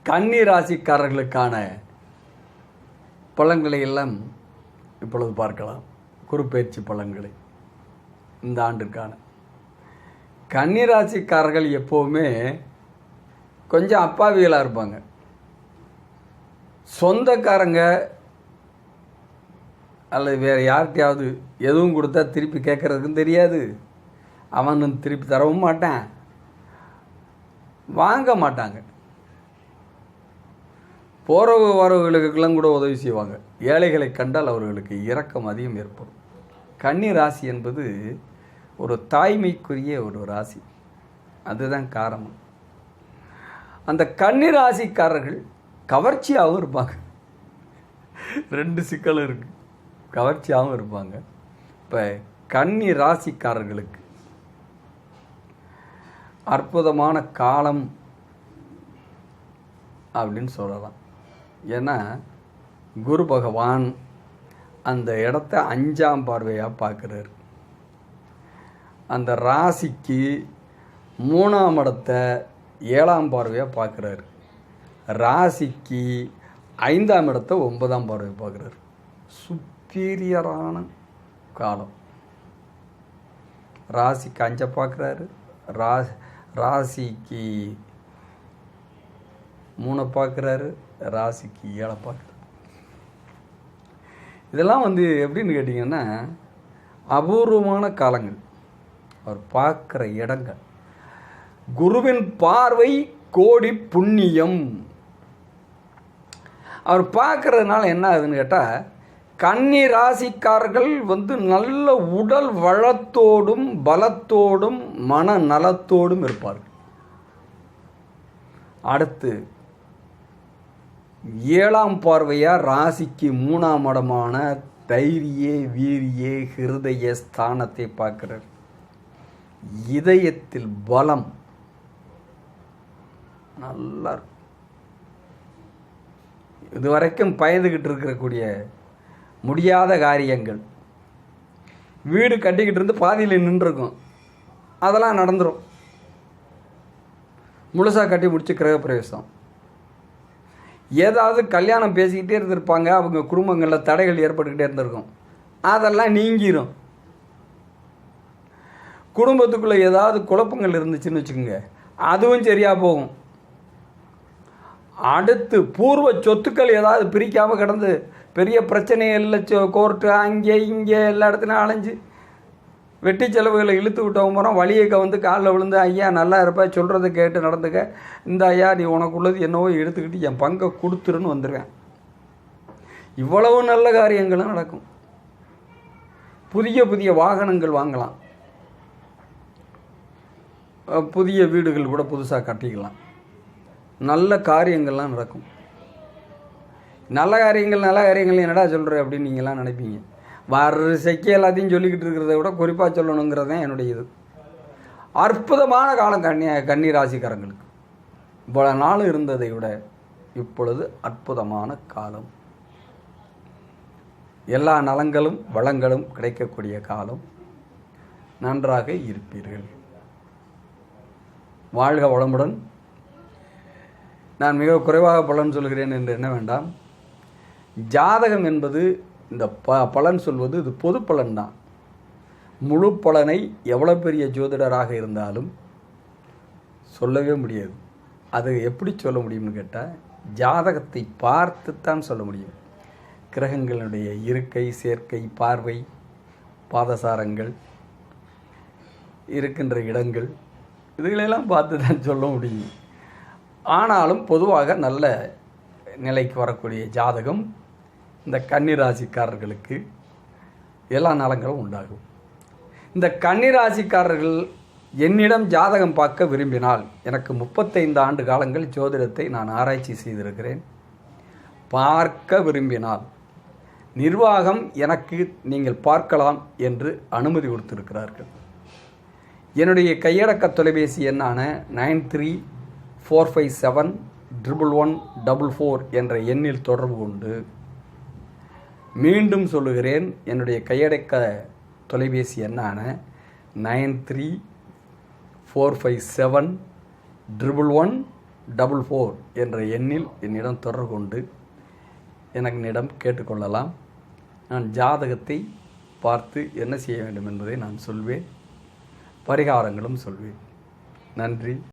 கன்னி ராசிக்காரர்களுக்கான பலன்களை எல்லாம் இப்பொழுது பார்க்கலாம். குருப்பெயர்ச்சி பலன்களை இந்த ஆண்டிற்கான. கன்னி ராசிக்காரர்கள் எப்போவுமே கொஞ்சம் அப்பாவிகளாக இருப்பாங்க. சொந்தக்காரங்க அல்லது வேறு யார்கிட்டையாவது எதுவும் கொடுத்தா திருப்பி கேட்குறதுக்கும் தெரியாது, அவன் திருப்பி தரவும் மாட்டான், வாங்க மாட்டாங்க. போறவு வரவுகளுக்கெல்லாம் கூட உதவி செய்வாங்க. ஏழைகளை கண்டால் அவர்களுக்கு இரக்கம் அதிகம் ஏற்படும். கன்னி ராசி என்பது ஒரு தாய்மைக்குரிய ஒரு ராசி. அதுதான் காரணம். அந்த கன்னி ராசிக்காரர்கள் கவர்ச்சியாகவும் இருப்பாங்க. ரெண்டு சிக்கலும் இருக்கு. கவர்ச்சியாகவும் இருப்பாங்க. இப்போ கன்னி ராசிக்காரர்களுக்கு அற்புதமான காலம் அப்படின்னு சொல்லலாம். ஏன்னா குரு பகவான் அந்த இடத்த 5ஆம் பார்வையாக பார்க்குறாரு. அந்த ராசிக்கு 3ஆம் இடத்தை 7ஆம் பார்வையாக பார்க்குறாரு. ராசிக்கு 5ஆம் இடத்தை 9ஆம் பார்வையை பார்க்குறாரு. சுப்பீரியரான காலம். ராசிக்கு 5 பார்க்குறாரு, ராசிக்கு 3 பார்க்குறாரு, ராசிக்கு 7 பார்க்குறாரு. இதெல்லாம் எப்படின்னு கேட்டிங்கன்னா அபூர்வமான காலங்கள். அவர் பார்க்குற இடங்கள். குருவின் பார்வை கோடி புண்ணியம். அவர் பார்க்கறதுனால என்ன ஆகுதுன்னு கேட்டால், கன்னி ராசிக்காரர்கள் நல்ல உடல் வளத்தோடும் பலத்தோடும் மன நலத்தோடும் இருப்பார்கள். அடுத்து 7ஆம் பார்வையாக ராசிக்கு 3ஆம் இடமான தைரிய வீரிய ஹிருதய ஸ்தானத்தை பார்க்கிறார். இதயத்தில் பலம் நல்லா இருக்கும். இதுவரைக்கும் பயந்துக்கிட்டு இருக்கக்கூடிய முடியாத காரியங்கள், வீடு கட்டிக்கிட்டு இருந்து பாதியில் நின்றுருக்கும், அதெல்லாம் நடந்துடும். முழுசாக கட்டி முடிச்சு கிரகப்பிரவேசம். ஏதாவது கல்யாணம் பேசிக்கிட்டே இருந்திருப்பாங்க, அவங்க குடும்பங்களில் தடைகள் ஏற்பட்டுக்கிட்டே இருந்திருக்கும், அதெல்லாம் நீங்கிடும். குடும்பத்துக்குள்ளே ஏதாவது குழப்பங்கள் இருந்துச்சுன்னு வச்சுக்கோங்க, அதுவும் சரியாக போகும். அடுத்து பூர்வ சொத்துக்கள் ஏதாவது பிரிக்காமல் கிடந்து பெரிய பிரச்சனைகளில் கோர்ட்டு அங்கே இங்கே எல்லா இடத்துலையும் அலைஞ்சு வெட்டி செலவுகளை இழுத்து விட்டவங்க போகிறோம். வழியை காலில் விழுந்து, ஐயா நல்லா இருப்ப, சொல்கிறத கேட்டு நடந்துக்க, இந்த ஐயா நீ உனக்குள்ளது என்னவோ எடுத்துக்கிட்டு என் பங்கை கொடுத்துருன்னு வந்துடுவேன். இவ்வளவு நல்ல காரியங்களும் நடக்கும். புதிய புதிய வாகனங்கள் வாங்கலாம், புதிய வீடுகள் கூட புதுசாக கட்டிக்கலாம். நல்ல காரியங்கள்லாம் நடக்கும். நல்ல காரியங்கள் என்னடா சொல்கிற அப்படின்னு நீங்கள்லாம் நினைப்பீங்க. வரிசைக்கு எல்லாத்தையும் சொல்லிக்கிட்டு இருக்கிறத விட குறிப்பாக சொல்லணுங்கிறது தான் என்னுடைய இது. அற்புதமான காலம் கன்னி ராசிக்காரங்களுக்கு. இவ்வளோ நாள் இருந்ததை விட இப்பொழுது அற்புதமான காலம். எல்லா நலங்களும் வளங்களும் கிடைக்கக்கூடிய காலம். நன்றாக இருப்பீர்கள். வாழ்க வளமுடன். நான் மிக குறைவாக பலன் சொல்கிறேன் என்று எண்ண வேண்டாம். ஜாதகம் என்பது, இந்த பலன் சொல்வது இது பொது பலன் தான். முழு பலனை எவ்வளோ பெரிய ஜோதிடராக இருந்தாலும் சொல்லவே முடியாது. அது எப்படி சொல்ல முடியும்னு கேட்டால், ஜாதகத்தை பார்த்துத்தான் சொல்ல முடியும். கிரகங்களுடைய இருக்கை, சேர்க்கை, பார்வை, பாதசாரங்கள், இருக்கின்ற இடங்கள், இதுகளெல்லாம் பார்த்து தான் சொல்ல முடியும். ஆனாலும் பொதுவாக நல்ல நிலைக்கு வரக்கூடிய ஜாதகம் இந்த கன்னி ராசிக்காரர்களுக்கு எல்லா நலங்களும் உண்டாகும். இந்த கன்னி ராசிக்காரர்கள் என்னிடம் ஜாதகம் பார்க்க விரும்பினால், எனக்கு 35 ஆண்டு காலங்கள் ஜோதிடத்தை நான் ஆராய்ச்சி செய்திருக்கிறேன். பார்க்க விரும்பினால் நிர்வாகம் எனக்கு நீங்கள் பார்க்கலாம் என்று அனுமதி கொடுத்திருக்கிறார்கள். என்னுடைய கையடக்க தொலைபேசி எண்ணான 9345711144 என்ற எண்ணில் தொடர்பு கொண்டு, மீண்டும் சொல்லுகிறேன், என்னுடைய கையடக்க தொலைபேசி எண்ணான 9345711144 44 என்ற எண்ணில் என்னிடம் தொடர்பு கொண்டு என்னிடம் கேட்டுக்கொள்ளலாம். நான் ஜாதகத்தை பார்த்து என்ன செய்ய வேண்டும் என்பதை நான் சொல்வேன், பரிகாரங்களும் சொல்வேன். நன்றி.